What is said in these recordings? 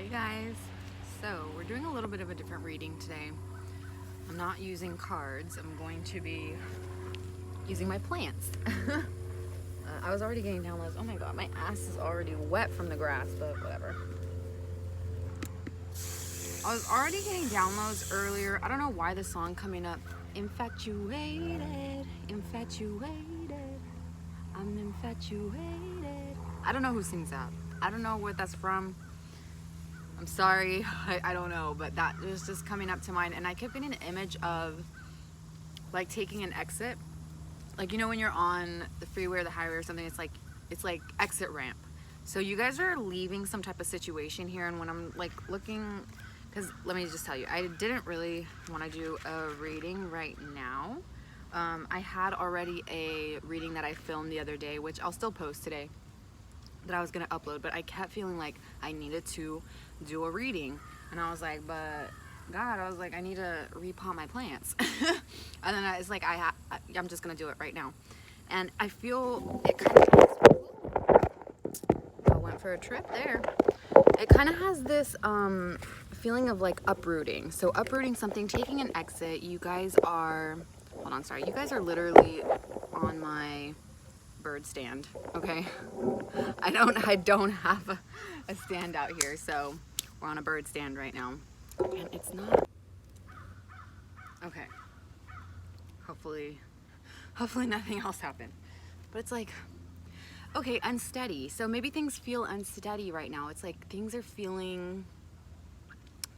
Hey guys, so we're doing a little bit of a different reading today. I'm not using cards, I'm going to be using my plants. I was already getting downloads. Oh my god, my ass is already wet from the grass, but whatever. I was already getting downloads earlier. I don't know why the song coming up, infatuated, infatuated, I'm infatuated. I don't know who sings that. I don't know where that's from. I'm sorry, I don't know, but that was just coming up to mind, and I kept getting an image of like taking an exit, like you know when you're on the freeway or the highway or something, it's like exit ramp. So you guys are leaving some type of situation here, and when I'm like looking, because let me just tell you, I didn't really want to do a reading right now. I had already a reading that I filmed the other day, which I'll still post today, that I was gonna upload, but I kept feeling like I needed to do a reading, and I was like, but God, I was like, I need to repot my plants. And then it's like I'm just gonna do it right now, and I feel it kind of I went for a trip there. It kind of has this feeling of like uprooting. So uprooting something, taking an exit. You guys are, hold on, sorry, you guys are literally on my bird stand, okay? I don't have a stand out here, so we're on a bird stand right now, and it's not okay. Hopefully nothing else happened, but it's like, okay, unsteady. So maybe things feel unsteady right now. It's like things are feeling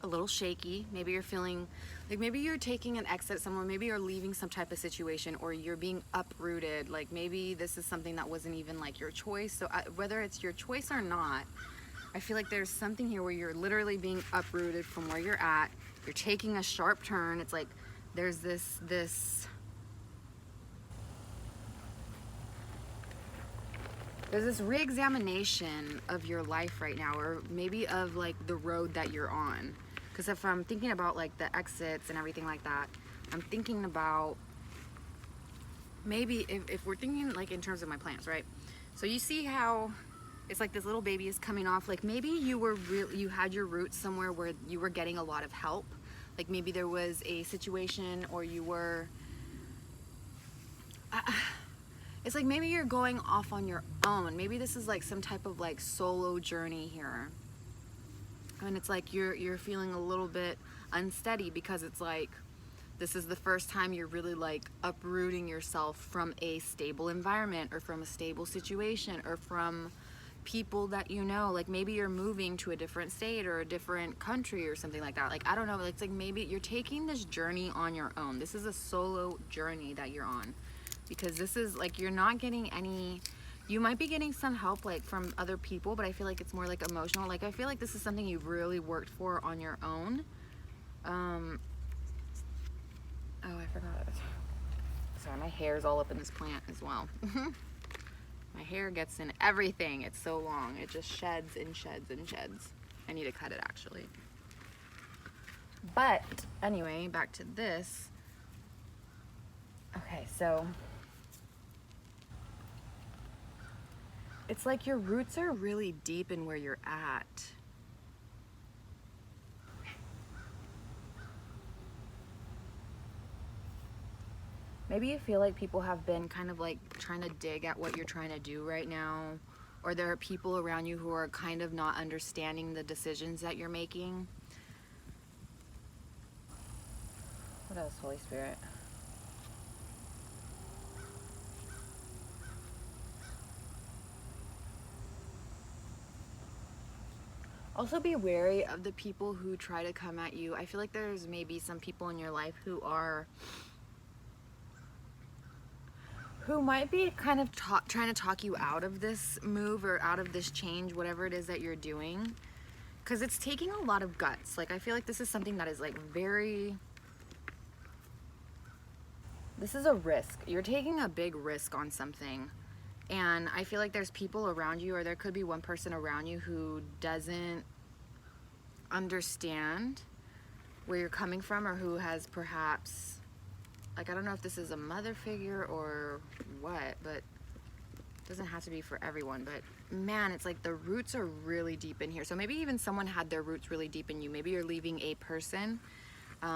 a little shaky. Maybe you're feeling like maybe you're taking an exit somewhere, maybe you're leaving some type of situation, or you're being uprooted. Like maybe this is something that wasn't even like your choice. So whether it's your choice or not, I feel like there's something here where you're literally being uprooted from where you're at. You're taking a sharp turn. It's like there's this re-examination of your life right now, or maybe of like the road that you're on. Because if I'm thinking about like the exits and everything like that, I'm thinking about maybe if we're thinking like in terms of my plants, right? So you see how it's like this little baby is coming off. Like maybe you had your roots somewhere where you were getting a lot of help. Like maybe there was a situation, or you were it's like maybe you're going off on your own. Maybe this is like some type of like solo journey here. And it's like you're feeling a little bit unsteady, because it's like this is the first time you're really like uprooting yourself from a stable environment, or from a stable situation, or from people that you know. Like maybe you're moving to a different state or a different country or something like that. Like I don't know, it's like maybe you're taking this journey on your own. This is a solo journey that you're on, because this is like you're not getting any, you might be getting some help like from other people, but I feel like it's more like emotional. Like I feel like this is something you've really worked for on your own. Oh, I forgot it. Sorry, my hair's all up in this plant as well. My hair gets in everything. It's so long. It just sheds and sheds and sheds. I need to cut it actually. But anyway, back to this. Okay, so it's like your roots are really deep in where you're at. Maybe you feel like people have been kind of like trying to dig at what you're trying to do right now, or there are people around you who are kind of not understanding the decisions that you're making. What else, Holy Spirit? Also be wary of the people who try to come at you. I feel like there's maybe some people in your life who might be kind of trying to talk you out of this move, or out of this change, whatever it is that you're doing, because it's taking a lot of guts. Like I feel like this is something that is like this is a risk. You're taking a big risk on something, and I feel like there's people around you, or there could be one person around you who doesn't understand where you're coming from, or who has perhaps, like, I don't know if this is a mother figure or what, but doesn't have to be for everyone, but man, it's like the roots are really deep in here. So maybe even someone had their roots really deep in you. Maybe you're leaving a person.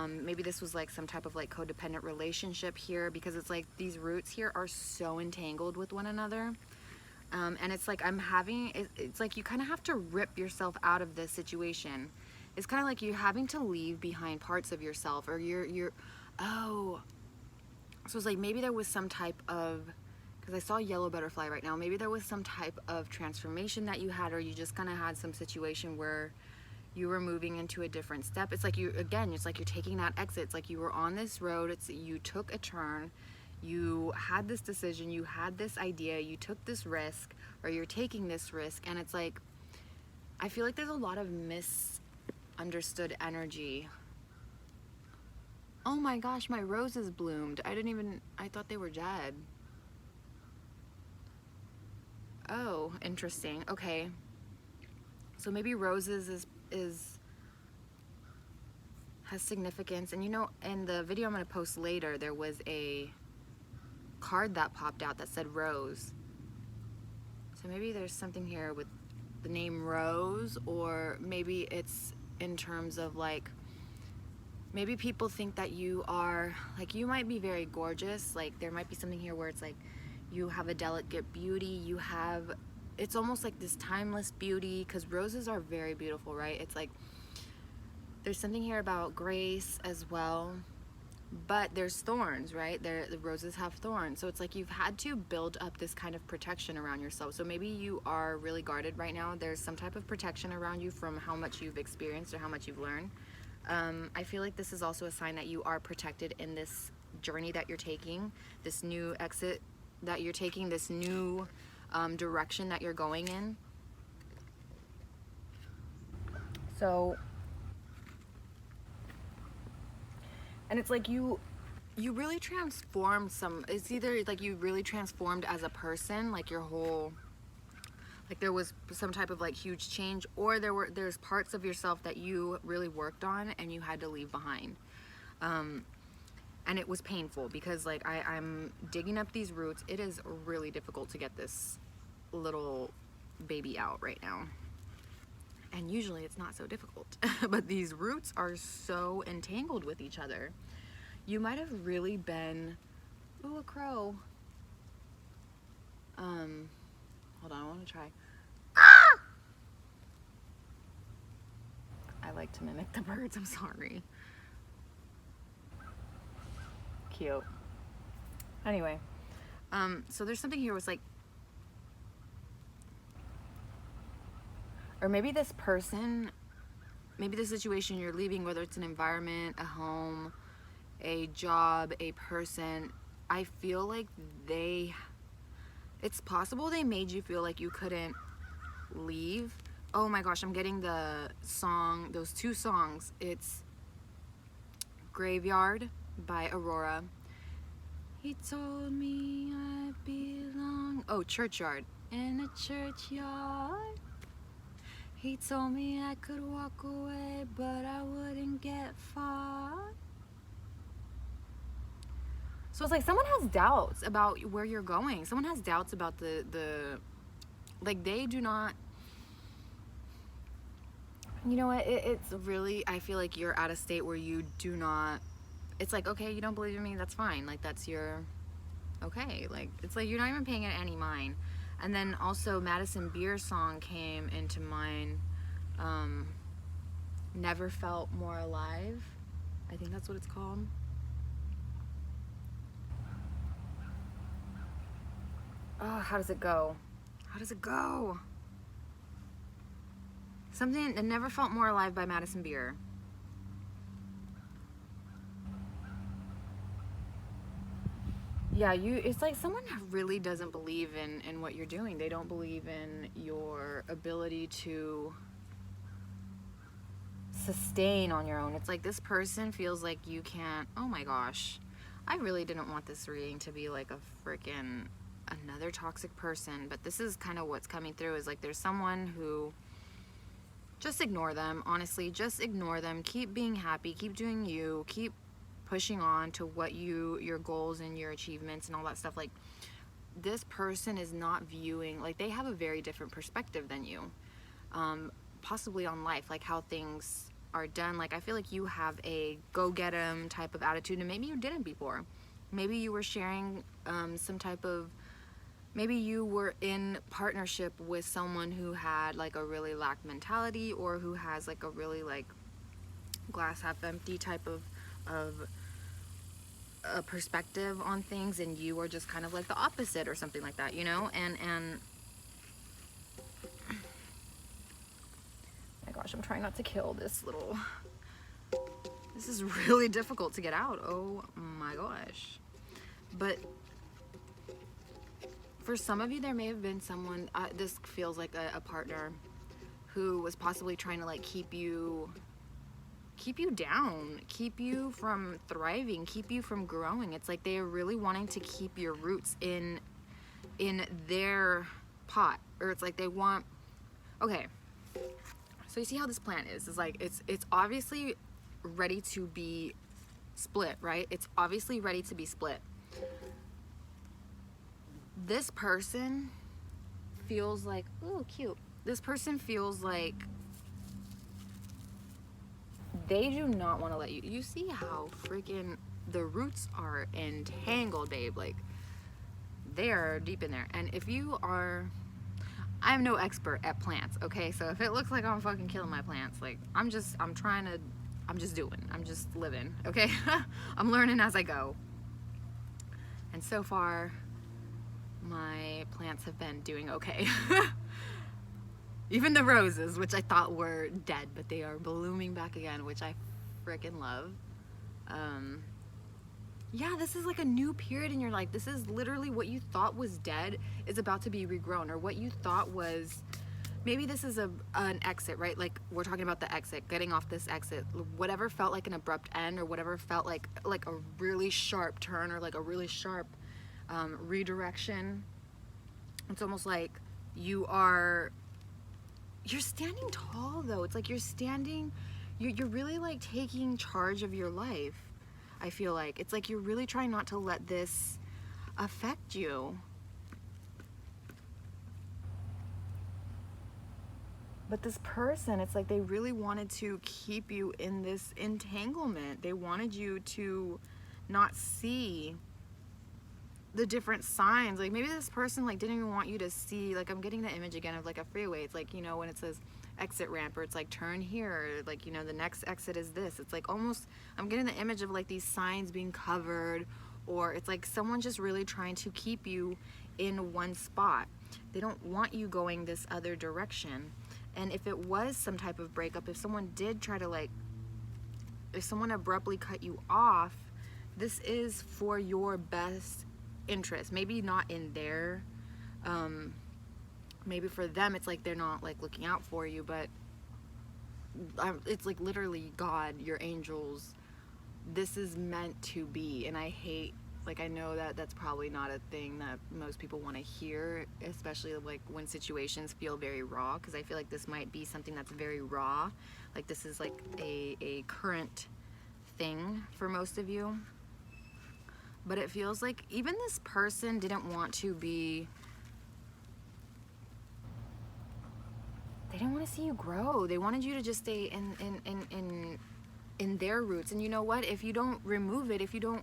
Maybe this was like some type of like codependent relationship here, because it's like these roots here are so entangled with one another. And it's like it's like you kind of have to rip yourself out of this situation. It's kind of like you're having to leave behind parts of yourself, or oh, so it's like maybe there was some type of, because I saw a yellow butterfly right now, maybe there was some type of transformation that you had, or you just kind of had some situation where you were moving into a different step. It's like it's like you're taking that exit. It's like you were on this road, you took a turn, you had this decision, you had this idea, you took this risk, or you're taking this risk, and it's like, I feel like there's a lot of misunderstood energy. Oh my gosh, my roses bloomed. I thought they were dead. Oh, interesting. Okay. So maybe roses has significance. And you know, in the video I'm going to post later, there was a card that popped out that said rose. So maybe there's something here with the name Rose, or maybe it's in terms of like, maybe people think that you are, like, you might be very gorgeous. Like there might be something here where it's like you have a delicate beauty, it's almost like this timeless beauty, because roses are very beautiful, right? It's like there's something here about grace as well, but there's thorns, right? The roses have thorns, so it's like you've had to build up this kind of protection around yourself. So maybe you are really guarded right now. There's some type of protection around you from how much you've experienced or how much you've learned. I feel like this is also a sign that you are protected in this journey that you're taking, this new exit that you're taking, this new direction that you're going in. So, and it's like you really transformed it's either like you really transformed as a person, like your whole, like there was some type of like huge change, or there's parts of yourself that you really worked on and you had to leave behind. And it was painful, because like I'm digging up these roots. It is really difficult to get this little baby out right now. And usually it's not so difficult, but these roots are so entangled with each other. You might have really been, ooh, a crow. Hold on, I want to try. Ah! I like to mimic the birds, I'm sorry. Cute. Anyway, so there's something here where it's like, or maybe this person, maybe the situation you're leaving, whether it's an environment, a home, a job, a person, I feel like it's possible they made you feel like you couldn't leave. Oh my gosh, I'm getting the song, those two songs. It's Graveyard by Aurora. He told me I belong. Oh, Churchyard. In a churchyard. He told me I could walk away, but I wouldn't get far. So it's like someone has doubts about where you're going. Someone has doubts about like they do not, you know what, it's really, I feel like you're at a state where you do not, it's like, okay, you don't believe in me, that's fine. Like that's your, okay. Like, it's like you're not even paying it any mind. And then also Madison Beer's song came into mind, Never Felt More Alive. I think that's what it's called. Oh, how does it go? How does it go? Something that Never Felt More Alive by Madison Beer. Yeah, it's like someone really doesn't believe in what you're doing. They don't believe in your ability to sustain on your own. It's like this person feels like you can't, oh my gosh. I really didn't want this reading to be like a freaking another toxic person, but this is kind of what's coming through, is like there's someone who, just ignore them, honestly, just ignore them. Keep being happy, keep doing you, keep pushing on to what your goals and your achievements and all that stuff. Like this person is not viewing, like they have a very different perspective than you, possibly on life, like how things are done. Like I feel like you have a go get 'em type of attitude, and maybe you didn't before. Maybe you were sharing some type of, maybe you were in partnership with someone who had like a really lack mentality, or who has like a really like glass half empty type of a perspective on things, and you are just kind of like the opposite or something like that, you know? And my gosh, I'm trying not to kill this little, this is really difficult to get out. Oh my gosh. But for some of you, there may have been someone, this feels like a partner who was possibly trying to like keep you down, keep you from thriving, keep you from growing. It's like they are really wanting to keep your roots in their pot, or it's like they want, okay, so you see how this plant is? It's like it's obviously ready to be split, right? It's obviously ready to be split. This person feels like, ooh, cute. This person feels like they do not want to let you. You see how freaking the roots are entangled, babe. Like they are deep in there. And if you are, I'm no expert at plants, okay? So if it looks like I'm fucking killing my plants, like I'm just living, okay? I'm learning as I go. And so far, my plants have been doing okay. Even the roses, which I thought were dead, but they are blooming back again, which I freaking love. Yeah, this is like a new period in your life. This is literally what you thought was dead is about to be regrown, or what you thought was, maybe this is an exit, right? Like we're talking about the exit, getting off this exit. Whatever felt like an abrupt end, or whatever felt like a really sharp turn, or like a really sharp redirection. It's almost like you're standing tall though. It's like you're really like taking charge of your life. I feel like it's like you're really trying not to let this affect you. But this person, it's like they really wanted to keep you in this entanglement. They wanted you to not see the different signs. Like maybe this person like didn't even want you to see, like I'm getting the image again of like a freeway. It's like, you know, when it says exit ramp, or it's like turn here, or like, you know, the next exit is this. It's like almost, I'm getting the image of like these signs being covered, or it's like someone just really trying to keep you in one spot. They don't want you going this other direction. And if it was some type of breakup, if someone did try to like, if someone abruptly cut you off, this is for your best interest. Maybe not in their maybe for them it's like they're not like looking out for you, but it's like literally God, your angels, this is meant to be. And I hate, like I know that that's probably not a thing that most people want to hear, especially like when situations feel very raw, because I feel like this might be something that's very raw. Like this is like a current thing for most of you. But it feels like even this person didn't want to be, they didn't want to see you grow. They wanted you to just stay in their roots. And you know what? If you don't remove it, if you don't,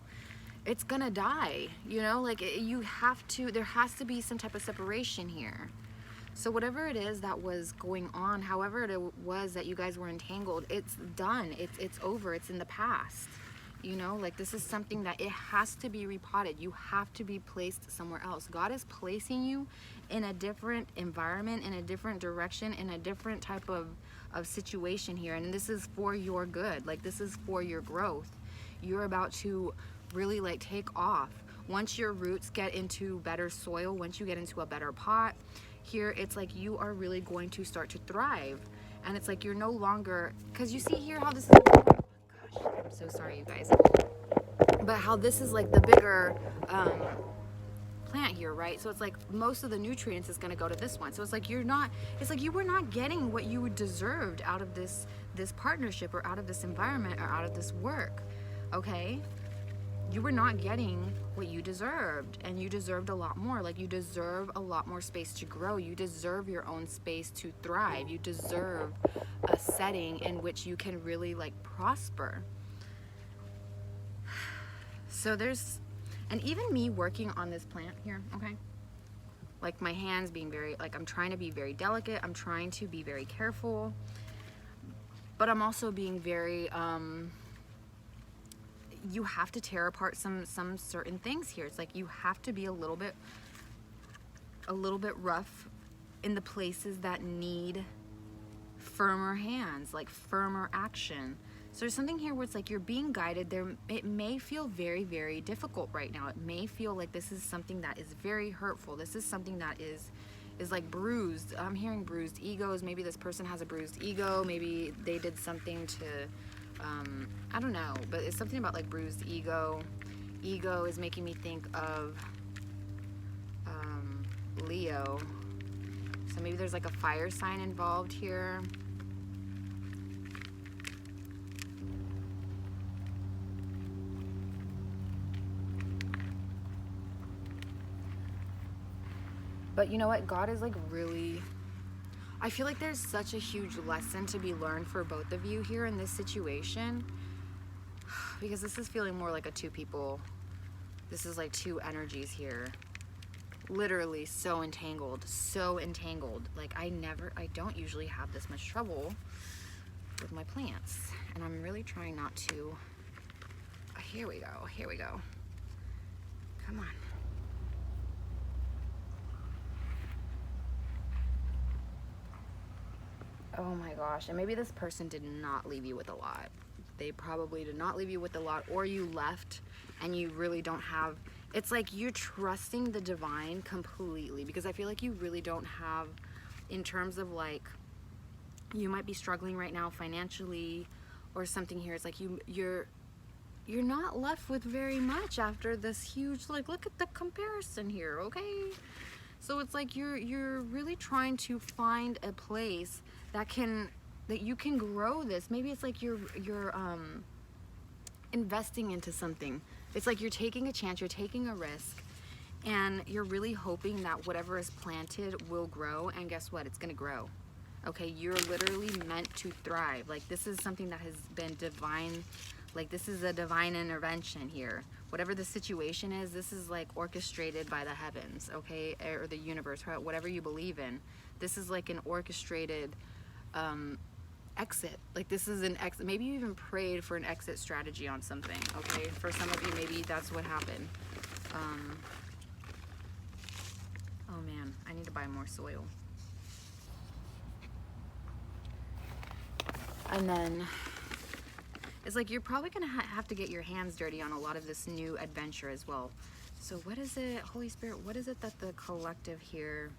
it's gonna die. You know, like you have to, there has to be some type of separation here. So whatever it is that was going on, however it was that you guys were entangled, it's done. It's over. It's in the past. You know, like this is something that it has to be repotted. You have to be placed somewhere else. God is placing you in a different environment, in a different direction, in a different type of situation here. And this is for your good. Like this is for your growth. You're about to really like take off. Once your roots get into better soil, once you get into a better pot, here it's like you are really going to start to thrive. And it's like you're no longer, because you see here how this is, I'm so sorry you guys, but how this is like the bigger plant here, right? So it's like most of the nutrients is going to go to this one. So it's like you're not, it's like you were not getting what you deserved out of this partnership, or out of this environment, or out of this work. Okay, you were not getting what you deserved, and you deserved a lot more. Like, you deserve a lot more space to grow. You deserve your own space to thrive. You deserve a setting in which you can really like prosper. So there's, and even me working on this plant here, okay, like my hands being very, like, I'm trying to be very delicate, I'm trying to be very careful, but I'm also being very you have to tear apart some certain things here. It's like you have to be a little bit rough in the places that need firmer hands, like firmer action. So there's something here where it's like you're being guided there. It may feel very, very difficult right now. It may feel like this is something that is very hurtful. This is something that is like bruised. I'm hearing bruised egos. Maybe this person has a bruised ego. Maybe they did something to I don't know, but it's something about like bruised ego. Ego is making me think of Leo. So maybe there's like a fire sign involved here. But you know what? God is like really, I feel like there's such a huge lesson to be learned for both of you here in this situation, because this is feeling more like a two people. This is like two energies here. Literally so entangled, so entangled. Like I don't usually have this much trouble with my plants, and I'm really trying not to. Here we go, here we go. Come on. Oh my gosh, and maybe this person did not leave you with a lot. They probably did not leave you with a lot, or you left and you really don't have, it's like you're trusting the divine completely, because I feel like you really don't have, in terms of like, you might be struggling right now financially or something here. It's like you're not left with very much after this huge, like, look at the comparison here, okay? So it's like you're really trying to find a place that you can grow this. Maybe it's like you're investing into something. It's like you're taking a chance, you're taking a risk, and you're really hoping that whatever is planted will grow. And guess what? It's gonna grow. Okay, you're literally meant to thrive. Like, this is something that has been divine. Like, this is a divine intervention here. Whatever the situation is, this is like orchestrated by the heavens, okay, or the universe, whatever you believe in. This is like an orchestrated exit. Like, this is an exit. Maybe you even prayed for an exit strategy on something, okay? For some of you, maybe that's what happened. Oh man, I need to buy more soil. And then it's like you're probably gonna have to get your hands dirty on a lot of this new adventure as well. So what is it, Holy Spirit, what is it that the collective here,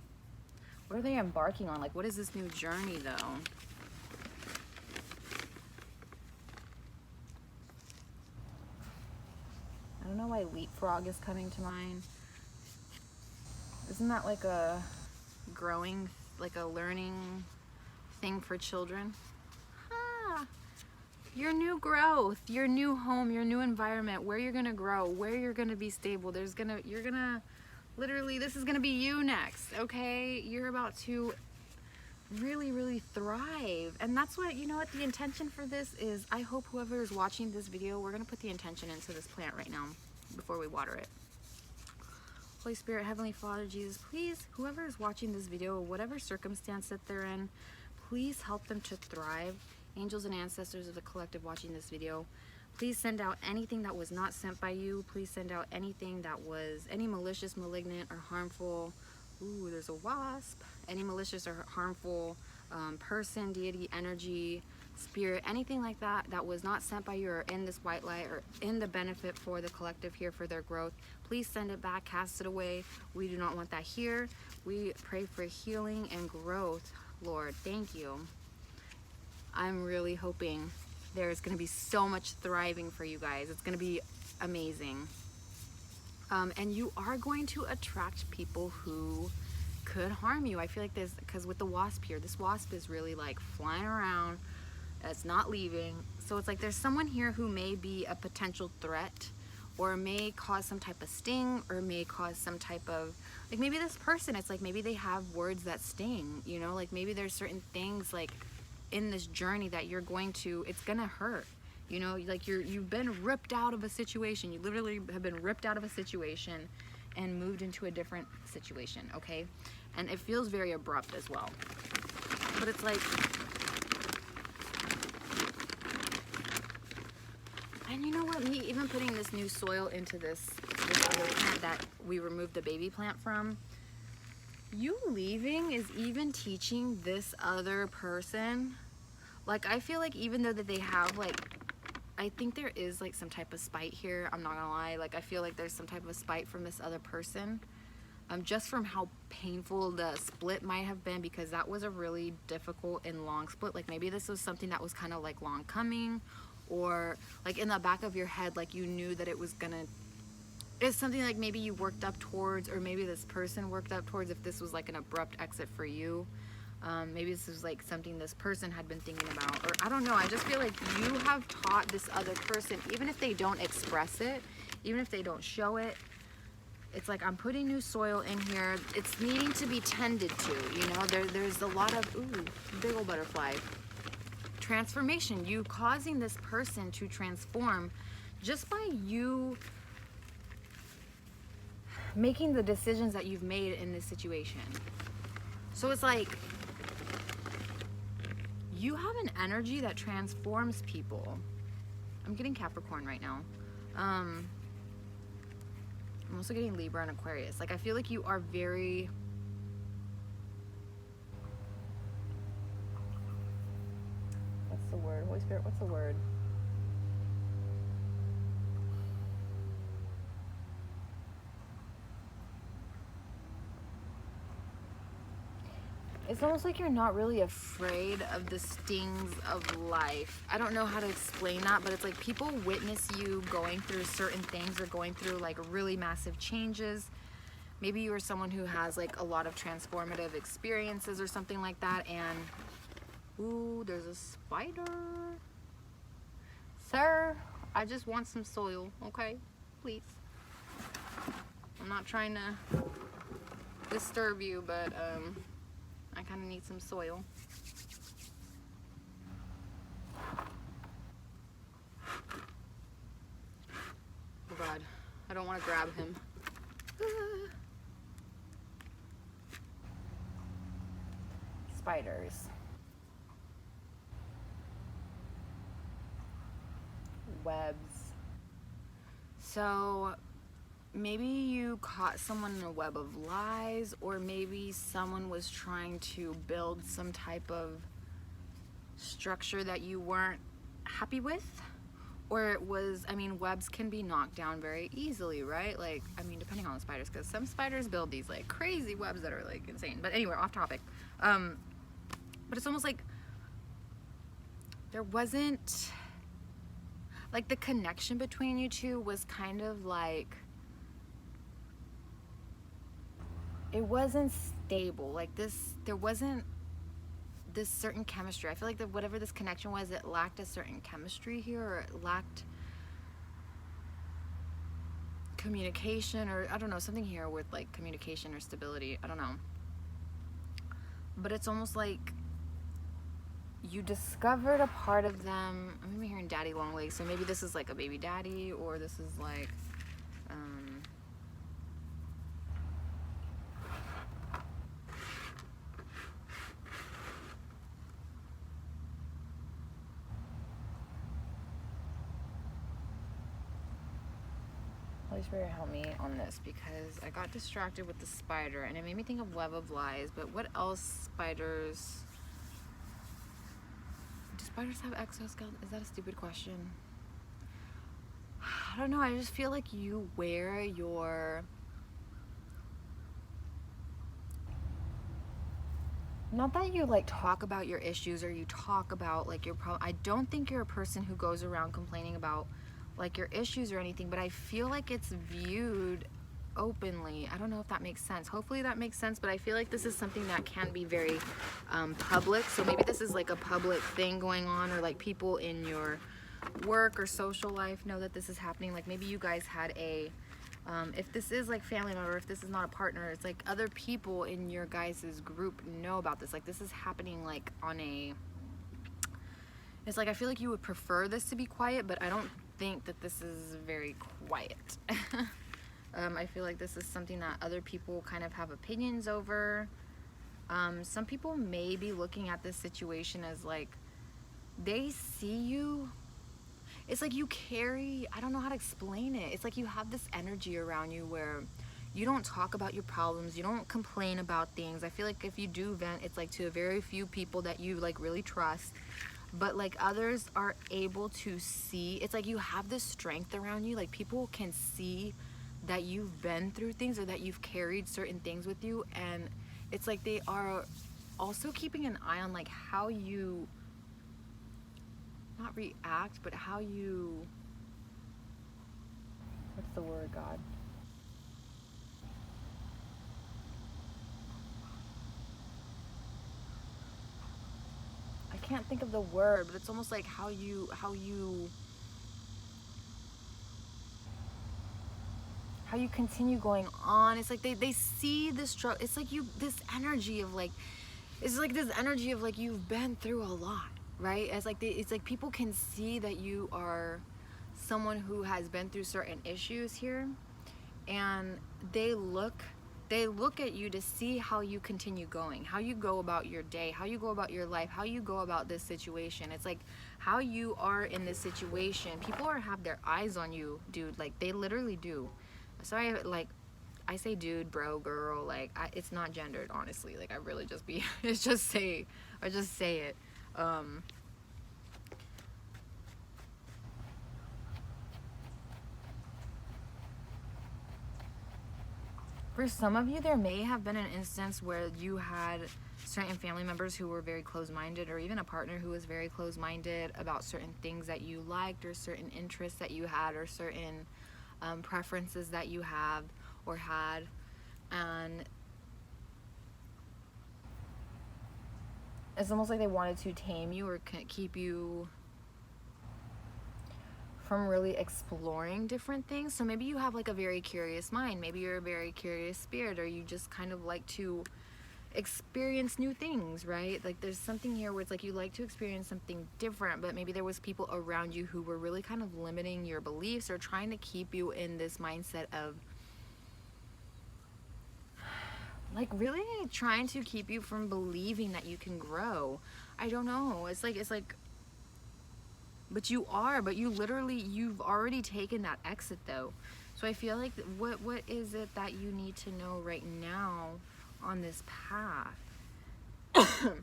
what are they embarking on? Like, what is this new journey though? I don't know why leapfrog is coming to mind. Isn't that like a growing, like a learning thing for children? Your new growth, your new home, your new environment, where you're gonna grow, where you're gonna be stable. You're gonna, literally, this is gonna be you next, okay? You're about to really, really thrive. And that's what, you know what, the intention for this is. I hope whoever is watching this video, we're gonna put the intention into this plant right now before we water it. Holy Spirit, Heavenly Father, Jesus, please, whoever is watching this video, whatever circumstance that they're in, please help them to thrive. Angels and ancestors of the collective watching this video, please send out anything that was not sent by you. Please send out anything that was any malicious, malignant, or harmful. Ooh, there's a wasp. Any malicious or harmful person, deity, energy, spirit, anything like that that was not sent by you or in this white light or in the benefit for the collective here for their growth. Please send it back, cast it away. We do not want that here. We pray for healing and growth, Lord. Thank you. I'm really hoping there's going to be so much thriving for you guys. It's going to be amazing. And you are going to attract people who could harm you. I feel like this, because with the wasp here, this wasp is really like flying around. It's not leaving. So it's like there's someone here who may be a potential threat or may cause some type of sting, or may cause some type of, like maybe this person, it's like maybe they have words that sting, you know, like maybe there's certain things like in this journey that you're going to, it's gonna hurt, you know, like you've been ripped out of a situation. You literally have been ripped out of a situation and moved into a different situation, okay? And it feels very abrupt as well. But it's like, and you know what, me even putting this new soil into this other plant that we removed the baby plant from, you leaving is even teaching this other person, like I feel like even though that they have like, I think there is like some type of spite here, I'm not gonna lie, like I feel like there's some type of spite from this other person, just from how painful the split might have been, because that was a really difficult and long split. Like maybe this was something that was kind of like long coming, or like in the back of your head, like you knew that it was gonna, it's something like maybe you worked up towards, or maybe this person worked up towards, if this was like an abrupt exit for you. Maybe this is like something this person had been thinking about, or I don't know. I just feel like you have taught this other person, even if they don't express it, even if they don't show it, it's like I'm putting new soil in here. It's needing to be tended to, you know. There's a lot of, ooh, big old butterfly. Transformation, you causing this person to transform just by you making the decisions that you've made in this situation. So it's like, you have an energy that transforms people. I'm getting Capricorn right now. I'm also getting Libra and Aquarius. Like I feel like you are very, what's the word? Holy Spirit, what's the word? It's almost like you're not really afraid of the stings of life. I don't know how to explain that, but it's like people witness you going through certain things, or going through like really massive changes. Maybe you are someone who has like a lot of transformative experiences or something like that, and ooh, there's a spider. Sir, I just want some soil, okay? Please. I'm not trying to disturb you, but I kind of need some soil. Oh God, I don't want to grab him. Spiders. Webs. So maybe you caught someone in a web of lies, or maybe someone was trying to build some type of structure that you weren't happy with, or it was, I mean, webs can be knocked down very easily, right? Like, I mean, depending on the spiders, because some spiders build these like crazy webs that are like insane. But anyway, off topic. But it's almost like there wasn't, like the connection between you two was kind of like, it wasn't stable. Like this, there wasn't this certain chemistry. I feel like that whatever this connection was, it lacked a certain chemistry here, or it lacked communication, or I don't know, something here with like communication or stability. I don't know. But it's almost like you discovered a part of them. I'm even hearing daddy long legs, so maybe this is like a baby daddy, or this is like Holy Spirit, help me on this, because I got distracted with the spider and it made me think of web of lies. But what else spiders, do spiders have exoskeleton? Is that a stupid question? I don't know. I just feel like you wear your, not that you like talk about your issues, or you talk about like your problem. I don't think you're a person who goes around complaining about like your issues or anything, but I feel like it's viewed openly. I don't know if that makes sense. Hopefully that makes sense, but I feel like this is something that can be very public. So maybe this is like a public thing going on, or like people in your work or social life know that this is happening. Like maybe you guys had a if this is like family member, if this is not a partner, it's like other people in your guys' group know about this. Like this is happening like on a, it's like I feel like you would prefer this to be quiet, but I don't think that this is very quiet. I feel like this is something that other people kind of have opinions over. Some people may be looking at this situation as like they see you. It's like you carry, I don't know how to explain it. It's like you have this energy around you where you don't talk about your problems. You don't complain about things. I feel like if you do vent, it's like to a very few people that you like really trust. But like others are able to see. It's like you have this strength around you. Like people can see that you've been through things or that you've carried certain things with you. And it's like they are also keeping an eye on like how you not react, but how you, what's the word, God? I can't think of the word, but it's almost like how you continue going on. It's like they see this struggle. It's like you, this energy of like, it's like this energy of like you've been through a lot, right? It's like it's like people can see that you are someone who has been through certain issues here, and they look at you to see how you continue going, how you go about your day, how you go about your life, how you go about this situation. It's like how you are in this situation. People have their eyes on you, dude. Like they literally do. Sorry, like I say dude, bro, girl, like it's not gendered, honestly. Like I really just be it's just say it. For some of you, there may have been an instance where you had certain family members who were very close-minded, or even a partner who was very close-minded about certain things that you liked, or certain interests that you had, or certain preferences that you have or had. And it's almost like they wanted to tame you or keep you from really exploring different things. So maybe you have like a very curious mind, maybe you're a very curious spirit, or you just kind of like to experience new things, right? Like there's something here where it's like you like to experience something different, but maybe there was people around you who were really kind of limiting your beliefs or trying to keep you in this mindset of like really trying to keep you from believing that you can grow. I don't know. It's like but you are, but you've already taken that exit though. So I feel like what is it that you need to know right now on this path? I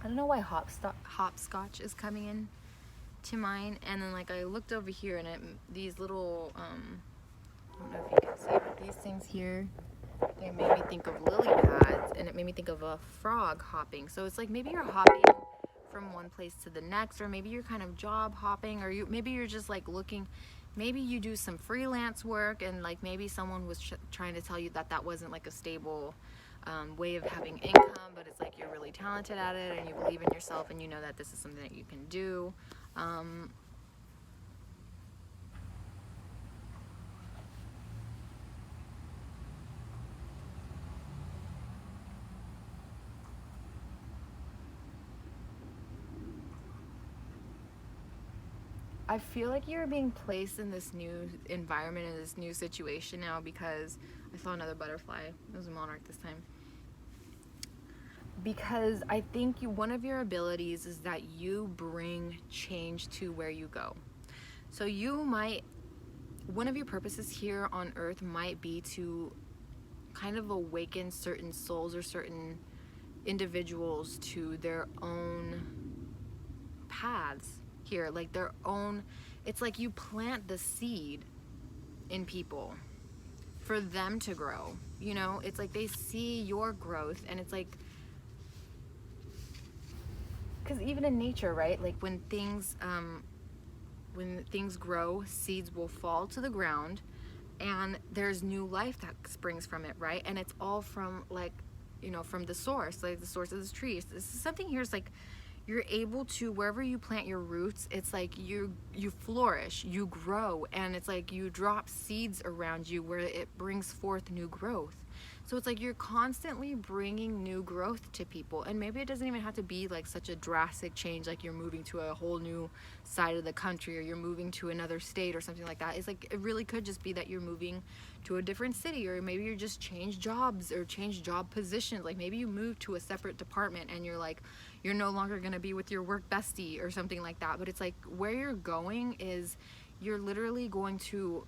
don't know why hopscotch is coming in to mind, and then like I looked over here and these little I don't know if you can see, but these things here, they made me think of lily pads, and it made me think of a frog hopping. So it's like maybe you're hopping from one place to the next, or maybe you're kind of job hopping, or maybe you're just like looking, maybe you do some freelance work, and like maybe someone was trying to tell you that that wasn't like a stable way of having income, but it's like you're really talented at it and you believe in yourself and you know that this is something that you can do. I feel like you're being placed in this new environment, in this new situation now, because I saw another butterfly. It was a monarch this time. Because I think one of your abilities is that you bring change to where you go. So one of your purposes here on earth might be to kind of awaken certain souls or certain individuals to their own paths here, like their own, it's like you plant the seed in people for them to grow, you know? It's like they see your growth, and it's like, because even in nature, right, like when things grow, seeds will fall to the ground and there's new life that springs from it, right? And it's all from like, you know, from the source, like the source of this tree. This is something here is like you're able to, wherever you plant your roots, it's like you flourish, you grow, and it's like you drop seeds around you where it brings forth new growth. So it's like you're constantly bringing new growth to people, and maybe it doesn't even have to be like such a drastic change, like you're moving to a whole new side of the country, or you're moving to another state or something like that. It's like, it really could just be that you're moving to a different city, or maybe you just change jobs or change job positions. Like maybe you move to a separate department and you're like, you're no longer going to be with your work bestie or something like that. But it's like, where you're going is, you're literally going to,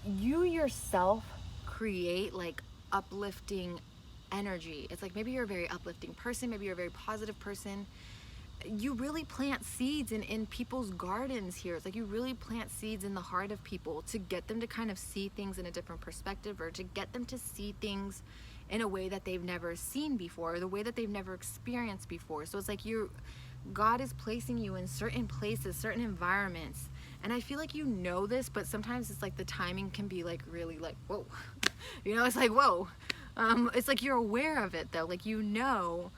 you yourself create like uplifting energy. It's like, maybe you're a very uplifting person, maybe you're a very positive person. You really plant seeds in people's gardens here. It's like you really plant seeds in the heart of people to get them to kind of see things in a different perspective, or to get them to see things in a way that they've never seen before, or the way that they've never experienced before. So it's like God is placing you in certain places, certain environments. And I feel like you know this, but sometimes it's like the timing can be like really like, whoa. You know, it's like, whoa. It's like you're aware of it though. Like, you know,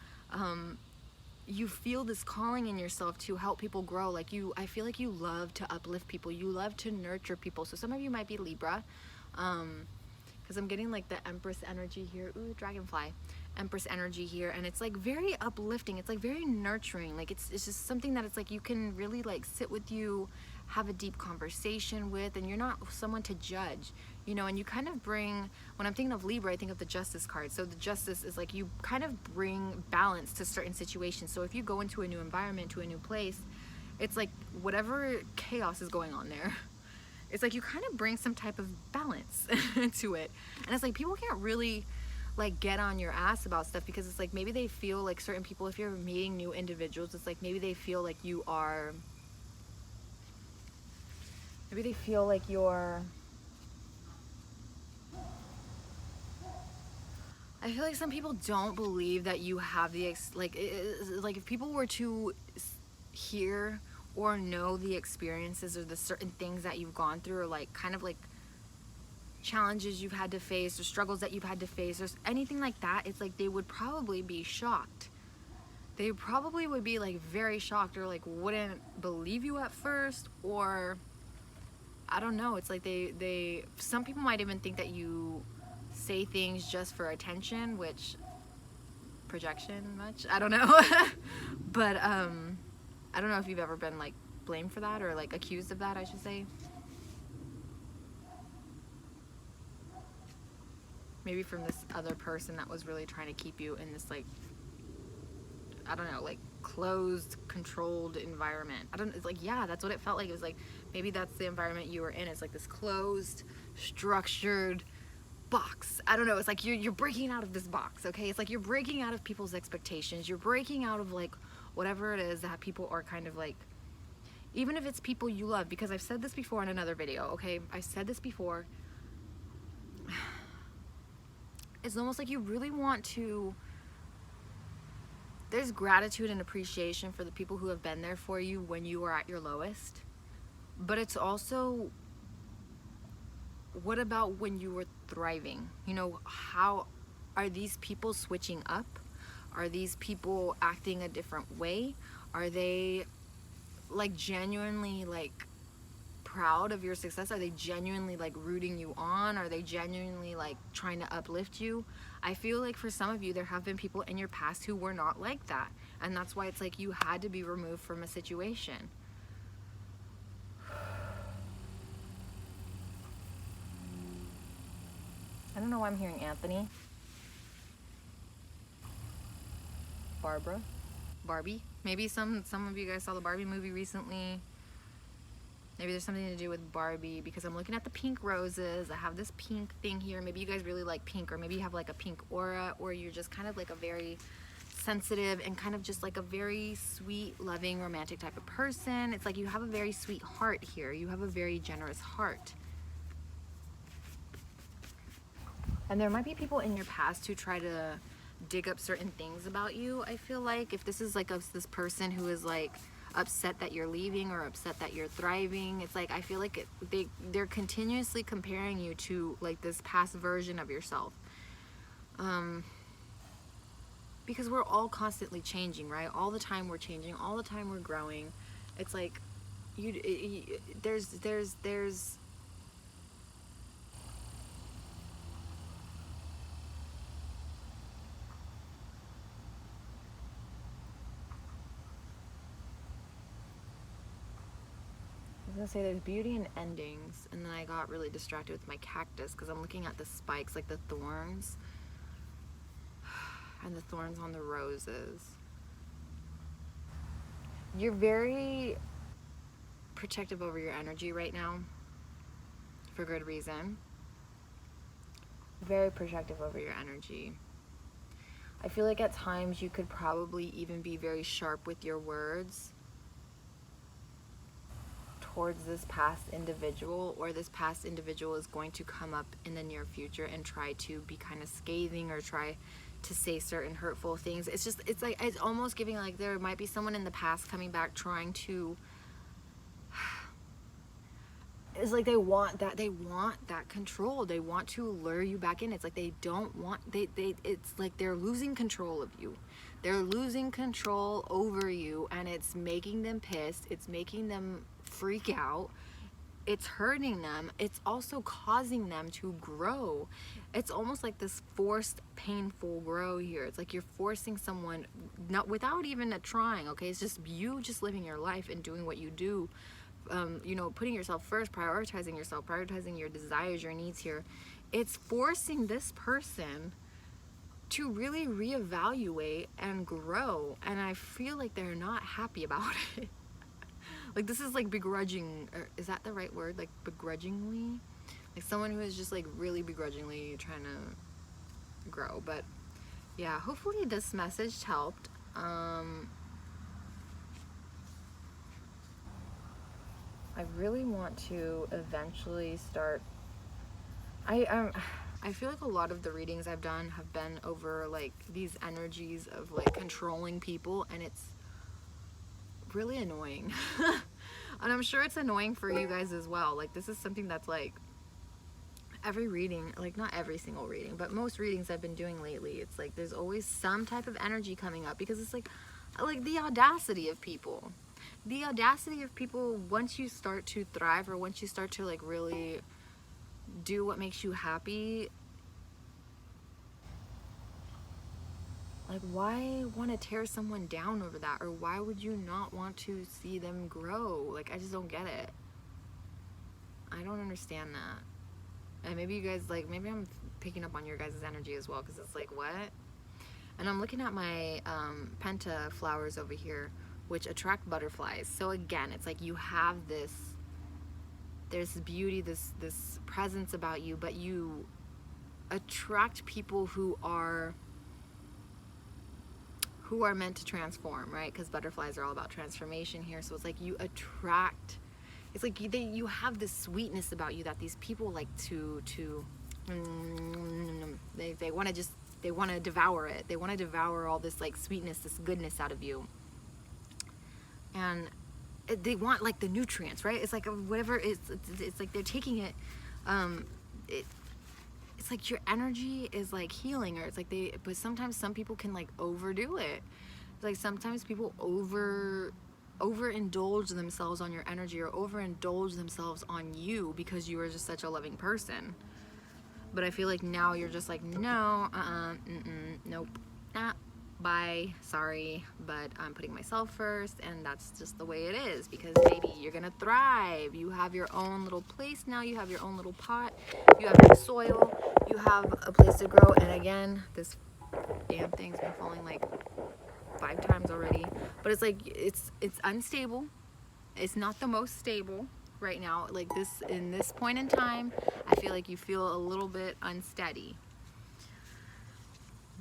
you feel this calling in yourself to help people grow. Like I feel like you love to uplift people. You love to nurture people. So some of you might be Libra, because I'm getting like the Empress energy here. Ooh, dragonfly. Empress energy here, and it's like very uplifting. It's like very nurturing. Like it's just something that it's like you can really like sit with you, have a deep conversation with, and you're not someone to judge, you know. And you kind of bring, when I'm thinking of Libra, I think of the Justice card. So the Justice is like, you kind of bring balance to certain situations. So if you go into a new environment, to a new place, it's like whatever chaos is going on there, it's like you kind of bring some type of balance to it. And it's like people can't really like get on your ass about stuff, because it's like maybe they feel like certain people, if you're meeting new individuals, it's like maybe they feel like you're I feel like some people don't believe that you have the like if people were to hear or know the experiences or the certain things that you've gone through, or like kind of like challenges you've had to face, or struggles that you've had to face, or anything like that, it's like they would probably be shocked. They probably would be like very shocked, or like wouldn't believe you at first, or I don't know. It's like they some people might even think that you say things just for attention, which projection much, I don't know. But I don't know if you've ever been like blamed for that, or like accused of that, I should say. Maybe from this other person that was really trying to keep you in this like, I don't know, like closed, controlled environment. It's like, yeah, that's what it felt like. It was like, maybe that's the environment you were in. It's like this closed, structured box. I don't know. It's like you're breaking out of this box, okay? It's like you're breaking out of people's expectations. You're breaking out of like whatever it is that people are kind of like, even if it's people you love, because I've said this before in another video, okay? I said this before. It's almost like you really want to, there's gratitude and appreciation for the people who have been there for you when you were at your lowest. But it's also, what about when you were thriving? You know, how are these people switching up? Are these people acting a different way? Are they like genuinely like proud of your success? Are they genuinely like rooting you on? Are they genuinely like trying to uplift you? I feel like for some of you, there have been people in your past who were not like that, and that's why it's like you had to be removed from a situation. I don't know why I'm hearing Anthony. Barbie. Maybe some of you guys saw the Barbie movie recently. Maybe there's something to do with Barbie, because I'm looking at the pink roses. I have this pink thing here. Maybe you guys really like pink, or maybe you have like a pink aura, or you're just kind of like a very sensitive and kind of just like a very sweet, loving, romantic type of person. It's like you have a very sweet heart here. You have a very generous heart. And there might be people in your past who try to dig up certain things about you. I feel like if this is like this person who is like upset that you're leaving, or upset that you're thriving, it's like I feel like they're continuously comparing you to like this past version of yourself, because we're all constantly changing, right? All the time we're changing, all the time we're growing. It's like there's I was gonna say there's beauty in endings, and then I got really distracted with my cactus because I'm looking at the spikes, like the thorns, and the thorns on the roses. You're very protective over your energy right now, for good reason. Very protective over your energy. I feel like at times you could probably even be very sharp with your words towards this past individual, or this past individual is going to come up in the near future and try to be kind of scathing or try to say certain hurtful things. It's just, it's like, it's almost giving like there might be someone in the past coming back trying to, it's like they want that control. They want to lure you back in. It's like they don't want, it's like they're losing control of you. They're losing control over you, and it's making them pissed. It's making them freak out. It's hurting them. It's also causing them to grow. It's almost like this forced, painful grow here. It's like you're forcing someone, not without even a trying, okay? It's just you just living your life and doing what you do. You know, putting yourself first, prioritizing yourself, prioritizing your desires, your needs here. It's forcing this person to really reevaluate and grow, and I feel like they're not happy about it. Like this is like begrudging, or is that the right word? Like begrudgingly? Like someone who is just like really begrudgingly trying to grow. But yeah, hopefully this message helped. I really want to eventually start, I feel like a lot of the readings I've done have been over like these energies of like controlling people, and it's really annoying. And I'm sure it's annoying for you guys as well. Like this is something that's like every reading, like not every single reading, but most readings I've been doing lately, it's like there's always some type of energy coming up, because it's like the audacity of people. The audacity of people, once you start to thrive, or once you start to like really do what makes you happy, like why want to tear someone down over that? Or why would you not want to see them grow? Like I just don't get it. I don't understand that. And maybe you guys, like, maybe I'm picking up on your guys' energy as well, because it's like, what? And I'm looking at my penta flowers over here, which attract butterflies. So again, it's like you have this, there's beauty, this presence about you, but you attract people who are meant to transform, right? Because butterflies are all about transformation here. So it's like you attract, it's like you have this sweetness about you that these people like to they want to just, they want to devour it. They want to devour all this like sweetness, this goodness out of you. And they want like the nutrients, right? It's like whatever, it's like they're taking it, it's like your energy is like healing, or it's like but sometimes some people can like overdo it. It's like sometimes people overindulge themselves on your energy, or overindulge themselves on you, because you are just such a loving person. But I feel like now you're just like, no, nope, nah, bye, sorry, but I'm putting myself first, and that's just the way it is, because baby, you're gonna thrive. You have your own little place now, you have your own little pot, you have your soil, you have a place to grow. And again, this damn thing's been falling like 5 times already, but it's like, it's unstable. It's not the most stable right now. Like this, in this point in time, I feel like you feel a little bit unsteady,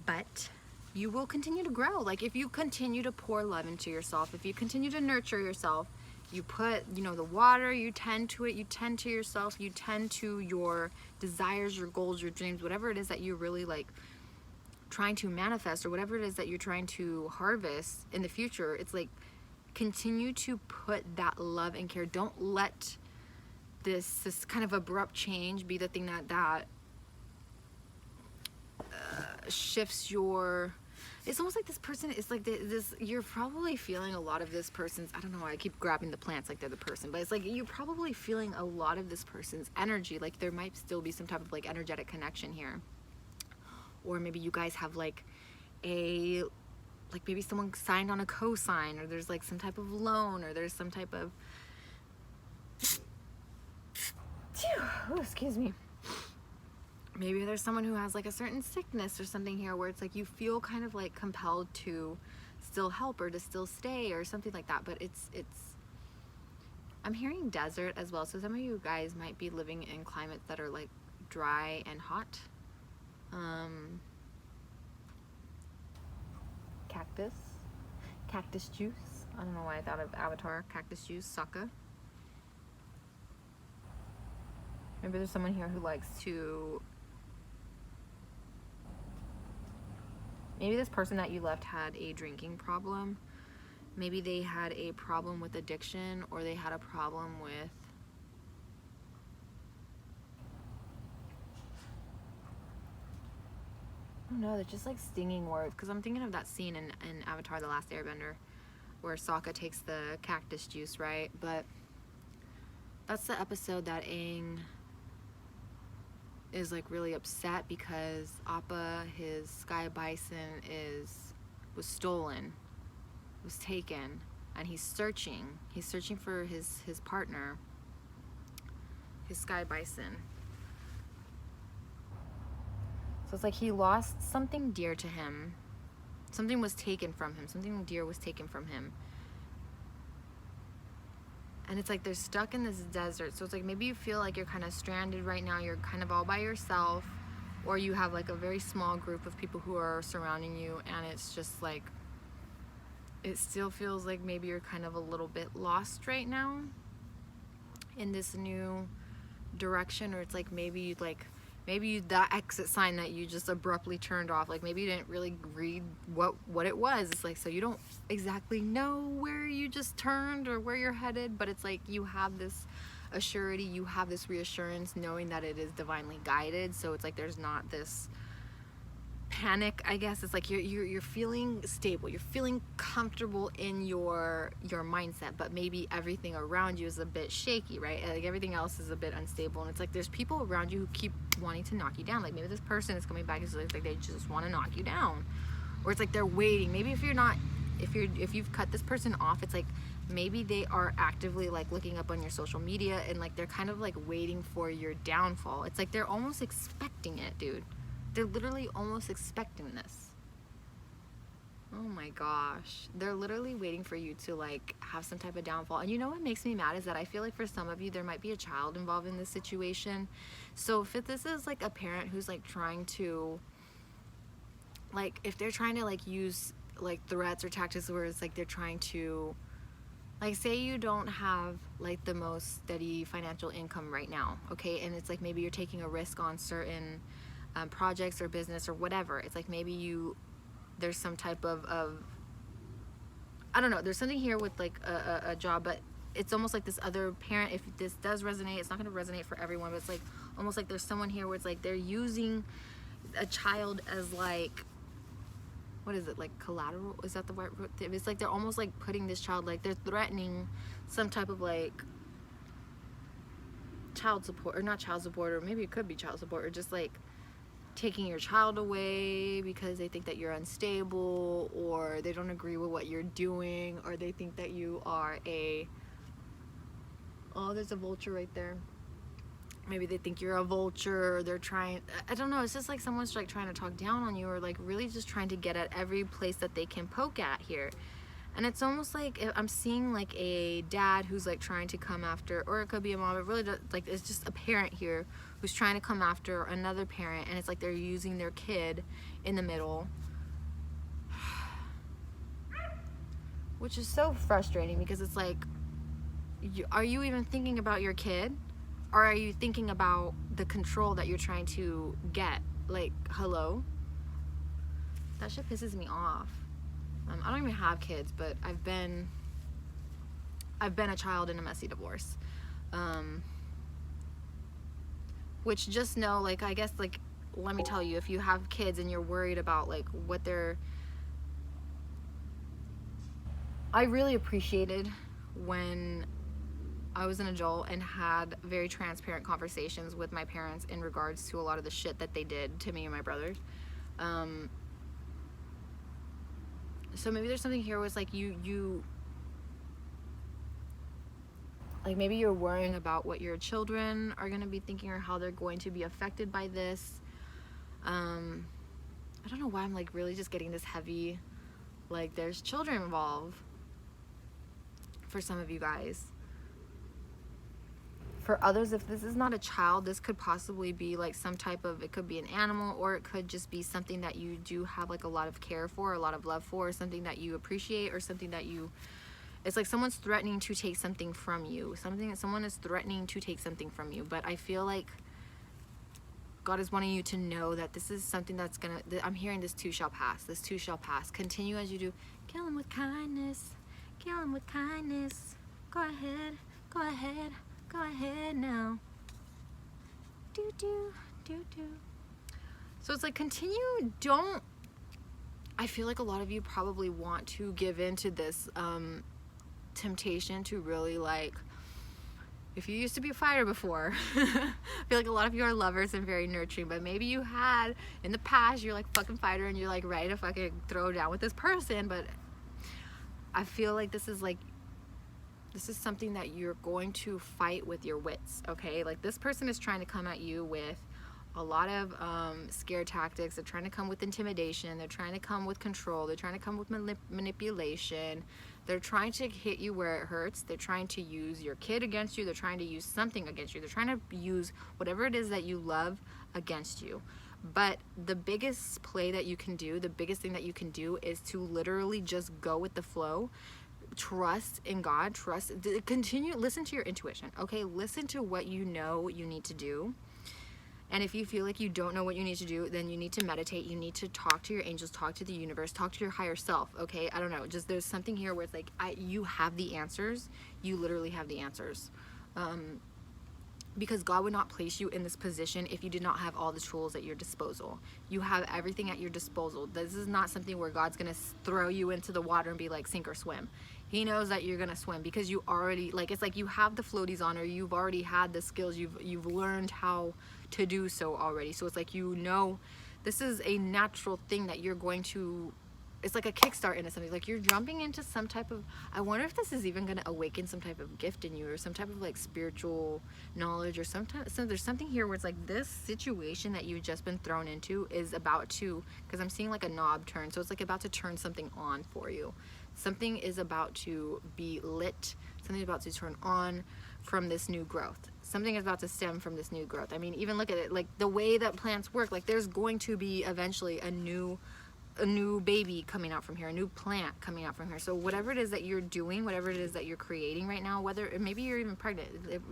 but you will continue to grow. Like if you continue to pour love into yourself, if you continue to nurture yourself, you put, you know, the water, you tend to it, you tend to yourself, you tend to your desires, your goals, your dreams, whatever it is that you really like trying to manifest, or whatever it is that you're trying to harvest in the future. It's like, continue to put that love and care. Don't let this kind of abrupt change be the thing that shifts your, It's almost like this person is like this, you're probably feeling a lot of this person's, I don't know why I keep grabbing the plants like they're the person, but it's like you're probably feeling a lot of this person's energy. Like there might still be some type of like energetic connection here. Or maybe you guys have like maybe someone signed on a cosign, or there's like some type of loan, or there's some type of, oh, excuse me. Maybe there's someone who has like a certain sickness or something here where it's like you feel kind of like compelled to still help or to still stay or something like that. But it's I'm hearing desert as well. So some of you guys might be living in climates that are like dry and hot. Cactus juice. I don't know why I thought of Avatar. Cactus juice, Sokka. Maybe there's someone here who likes to, maybe this person that you left had a drinking problem. Maybe they had a problem with addiction, or they had a problem with, I don't know, they're just like stinging words. Because I'm thinking of that scene in Avatar: The Last Airbender where Sokka takes the cactus juice, right? But that's the episode that Aang is like really upset because Appa, his sky bison, was stolen, was taken, and he's searching for his partner, his sky bison. So it's like he lost something dear to him. Something was taken from him. Something dear was taken from him. And it's like they're stuck in this desert. So it's like maybe you feel like you're kind of stranded right now. You're kind of all by yourself. Or you have like a very small group of people who are surrounding you. And it's just like, it still feels like maybe you're kind of a little bit lost right now in this new direction. Or it's like maybe that exit sign that you just abruptly turned off, like maybe you didn't really read what it was. It's like, so you don't exactly know where you just turned or where you're headed, but it's like you have this assurity, you have this reassurance knowing that it is divinely guided. So it's like there's not this panic, I guess. It's like you're feeling stable, you're feeling comfortable in your mindset, but maybe everything around you is a bit shaky, right? Like everything else is a bit unstable, and it's like there's people around you who keep wanting to knock you down. Like maybe this person is coming back, it's like they just want to knock you down, or it's like they're waiting. Maybe if you've cut this person off, it's like maybe they are actively like looking up on your social media, and like they're kind of like waiting for your downfall. It's like they're almost expecting it, dude. They're literally almost expecting this. Oh my gosh. They're literally waiting for you to like have some type of downfall. And you know what makes me mad is that I feel like for some of you there might be a child involved in this situation. So if this is like a parent who's like trying to, like if they're trying to like use like threats or tactics where it's like they're trying to, like say you don't have like the most steady financial income right now, okay? And it's like maybe you're taking a risk on certain projects or business or whatever. It's like maybe there's some type of I don't know, there's something here with like a job, but it's almost like this other parent, if this does resonate, it's not going to resonate for everyone, but it's like almost like there's someone here where it's like they're using a child as like, what is it, like collateral? Is that the right word? It's like they're almost like putting this child, like they're threatening some type of like child support, or not child support, or maybe it could be child support, or just like taking your child away because they think that you're unstable, or they don't agree with what you're doing, or they think that you are oh, there's a vulture right there. Maybe they think you're a vulture, or they're trying, I don't know, it's just like someone's like trying to talk down on you, or like really just trying to get at every place that they can poke at here. And it's almost like I'm seeing like a dad who's like trying to come after, or it could be a mom, but really like it's just a parent here who's trying to come after another parent, and it's like they're using their kid in the middle, which is so frustrating because it's like, are you even thinking about your kid, or are you thinking about the control that you're trying to get? Like, hello? That shit pisses me off. I don't even have kids, but I've been a child in a messy divorce. Which, just know, like, I guess, like, let me tell you, if you have kids and you're worried about like what they're I really appreciated when I was an adult and had very transparent conversations with my parents in regards to a lot of the shit that they did to me and my brothers. So maybe there's something here where it's like you like maybe you're worrying about what your children are going to be thinking or how they're going to be affected by this. I don't know why I'm like really just getting this heavy, like there's children involved for some of you guys. For others, if this is not a child, this could possibly be like some type of, it could be an animal, or it could just be something that you do have like a lot of care for, a lot of love for, or something that you appreciate, or something that you, it's like someone's threatening to take something from you. Someone is threatening to take something from you. But I feel like God is wanting you to know that this is something that's gonna, I'm hearing this too shall pass. This too shall pass. Continue as you do. Kill him with kindness. Kill him with kindness. Go ahead. Go ahead. Go ahead now. Do do do do. So it's like continue. Don't. I feel like a lot of you probably want to give in to this temptation to really like. If you used to be a fighter before, I feel like a lot of you are lovers and very nurturing, but maybe you had in the past, you're like fucking fighter and you're like ready to fucking throw down with this person, but I feel like this is something that you're going to fight with your wits, okay? Like this person is trying to come at you with a lot of scare tactics. They're trying to come with intimidation. They're trying to come with control. They're trying to come with manipulation. They're trying to hit you where it hurts. They're trying to use your kid against you. They're trying to use something against you. They're trying to use whatever it is that you love against you. But the biggest play that you can do, the biggest thing that you can do is to literally just go with the flow. Trust in God. Continue, listen to your intuition, okay? Listen to what you know you need to do. And if you feel like you don't know what you need to do, then you need to meditate. You need to talk to your angels, talk to the universe, talk to your higher self, okay? I don't know. Just there's something here where it's like, you have the answers. You literally have the answers. Because God would not place you in this position if you did not have all the tools at your disposal. You have everything at your disposal. This is not something where God's going to throw you into the water and be like, sink or swim. He knows that you're going to swim because you already, like, it's like you have the floaties on, or you've already had the skills. You've learned how to do so already. So it's like, you know, this is a natural thing that you're going to, it's like a kickstart into something. Like you're jumping into some type of, I wonder if this is even going to awaken some type of gift in you, or some type of like spiritual knowledge, or sometimes there's something here where it's like this situation that you've just been thrown into is about to, because I'm seeing like a knob turn. So it's like about to turn something on for you. Something is about to be lit. Something is about to turn on from this new growth. Something is about to stem from this new growth. I mean, even look at it, like the way that plants work, like there's going to be eventually a new baby coming out from here, a new plant coming out from here. So whatever it is that you're doing, whatever it is that you're creating right now, whether maybe you're even pregnant,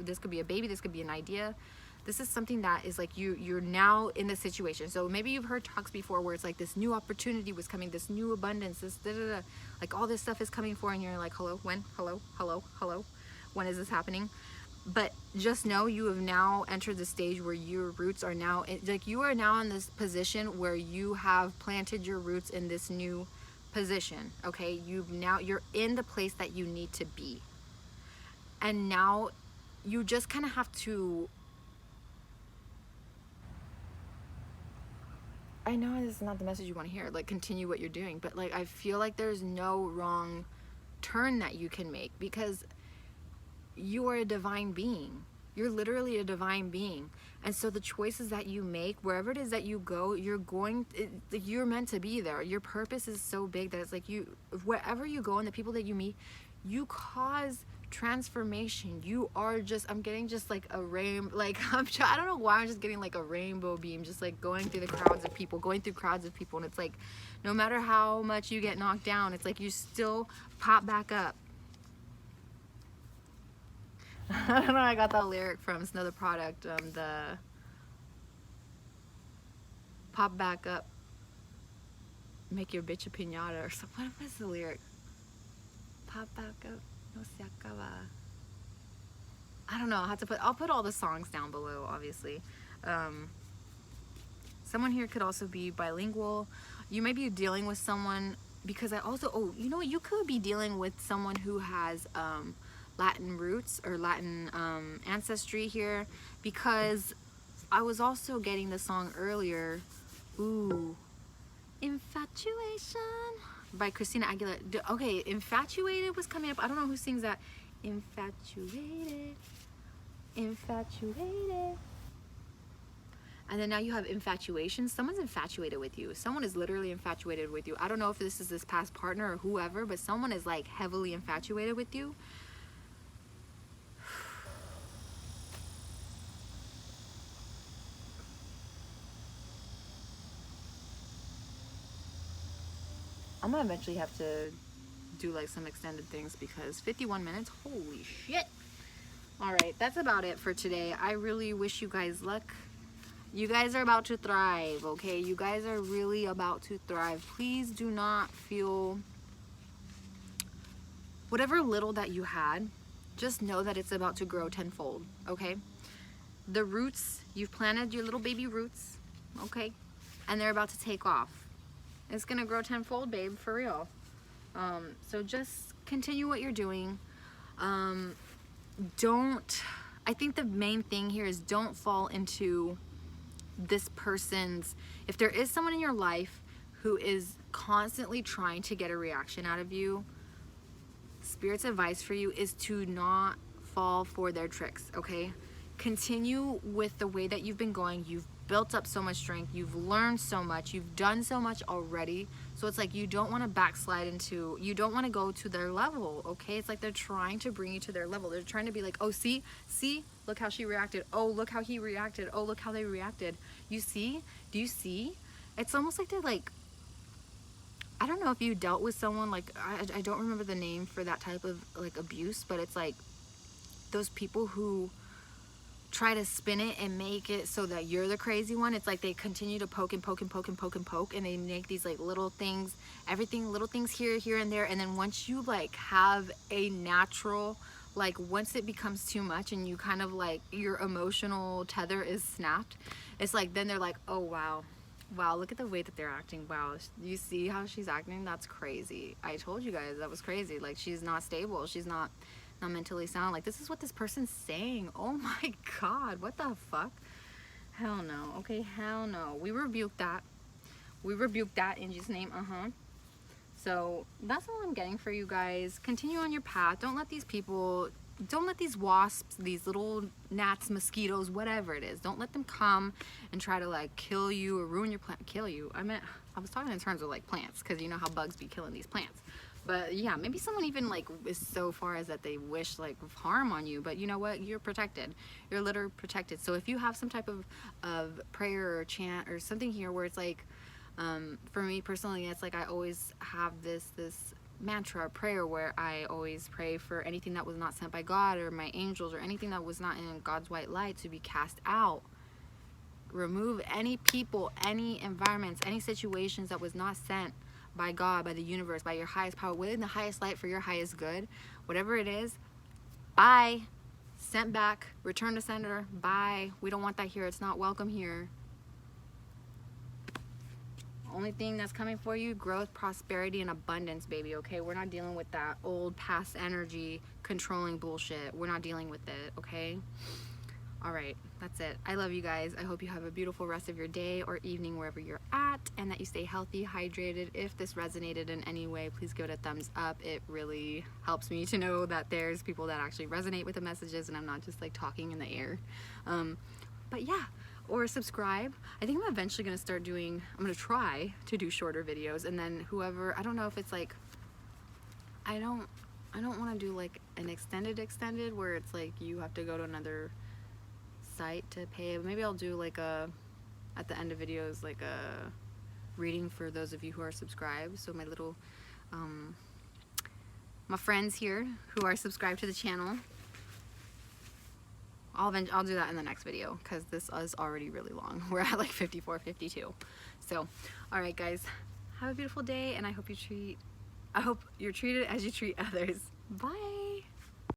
this could be a baby, this could be an idea. This is something that is like you're now in this situation. So maybe you've heard talks before where it's like this new opportunity was coming, this new abundance, this like all this stuff is coming for, and you're like, hello, when? Hello, hello, hello. When is this happening? But just know you have now entered the stage where your roots are now, like you are now in this position where you have planted your roots in this new position, okay? You're in the place that you need to be. And now you just kind of have to, I know this is not the message you want to hear, like continue what you're doing, but like I feel like there's no wrong turn that you can make, because you are a divine being. You're literally a divine being. And so the choices that you make, wherever it is that you go, you're meant to be there. Your purpose is so big that it's like wherever you go and the people that you meet, you cause transformation. You are just, I'm getting just like a rainbow, like I don't know why I'm just getting like a rainbow beam, just like going through crowds of people. And it's like, no matter how much you get knocked down, it's like you still pop back up. I don't know, I got that lyric from another product, the pop back up, make your bitch a piñata, or something. What was the lyric? Pop back up, no se acaba. I don't know, I'll put all the songs down below, obviously. Someone here could also be bilingual. You may be dealing with someone because I also, oh, you know, you could be dealing with someone who has Latin roots or Latin ancestry here, because I was also getting the song earlier, ooh, Infatuation by Christina Aguilera. Okay, Infatuated was coming up. I don't know who sings that. Infatuated, infatuated. And then now you have infatuation. Someone's infatuated with you. Someone is literally infatuated with you. I don't know if this is this past partner or whoever, but someone is like heavily infatuated with you. I'm gonna eventually have to do like some extended things because 51 minutes, holy shit. All right, that's about it for today. I really wish you guys luck. You guys are about to thrive, okay? You guys are really about to thrive. Please do not feel whatever little that you had, just know that it's about to grow tenfold, okay? The roots, you've planted your little baby roots, okay? And they're about to take off. It's gonna grow tenfold, babe, for real. So just continue what you're doing. I think the main thing here is don't fall into this person's, if there is someone in your life who is constantly trying to get a reaction out of you, Spirit's advice for you is to not fall for their tricks, okay? Continue with the way that you've been going. You've built up so much strength. You've learned so much. You've done so much already. So it's like you don't want to backslide into, you don't want to go to their level, okay? It's like they're trying to bring you to their level. They're trying to be like, oh, see, look how she reacted. Oh, look how he reacted. Oh, look how they reacted. You see? Do you see? It's almost like they're like, I don't know if you dealt with someone like, I don't remember the name for that type of like abuse, but it's like those people who try to spin it and make it so that you're the crazy one. It's like they continue to poke and poke and poke and poke and poke, and they make these like little things, everything, little things here and there. And then once you like have a natural, like once it becomes too much and you kind of like your emotional tether is snapped, it's like then they're like, oh wow, look at the way that they're acting. Wow, you see how she's acting? That's crazy. I told you guys that was crazy. Like she's not stable. She's not mentally sound. Like this is what this person's saying. Oh my god, what the fuck? Hell no. Okay, hell no. We rebuke that. We rebuke that in Jesus' name. So that's all I'm getting for you guys. Continue on your path. Don't let these people, don't let these wasps, these little gnats, mosquitoes, whatever it is, don't let them come and try to like kill you or ruin your plant. Kill you, I was talking in terms of like plants, because you know how bugs be killing these plants. But yeah, maybe someone even like is so far as that they wish like harm on you, but you know what? You're protected. You're literally protected. So if you have some type of prayer or chant or something here where it's like, for me personally, it's like I always have this mantra or prayer where I always pray for anything that was not sent by God or my angels or anything that was not in God's white light to be cast out. Remove any people, any environments, any situations that was not sent by God, by the universe, by your highest power, within the highest light for your highest good, whatever it is. Bye. Sent back, return to sender. Bye. We don't want that here. It's not welcome here. Only thing that's coming for you, growth, prosperity, and abundance, baby, okay? We're not dealing with that old past energy controlling bullshit. We're not dealing with it, okay? All right, that's it. I love you guys. I hope you have a beautiful rest of your day or evening wherever you're at, and that you stay healthy, hydrated. If this resonated in any way, please give it a thumbs up. It really helps me to know that there's people that actually resonate with the messages and I'm not just like talking in the air. But yeah, or subscribe. I think I'm eventually gonna start doing, I'm gonna try to do shorter videos, and then whoever, I don't know if it's like, I don't want to do like an extended where it's like you have to go to another site to pay. Maybe I'll do like a, at the end of videos, like a reading for those of you who are subscribed. So my little my friends here who are subscribed to the channel, I'll do that in the next video because this is already really long. We're at like 54, 52. So all right guys, have a beautiful day, and I hope you're treated as you treat others. Bye.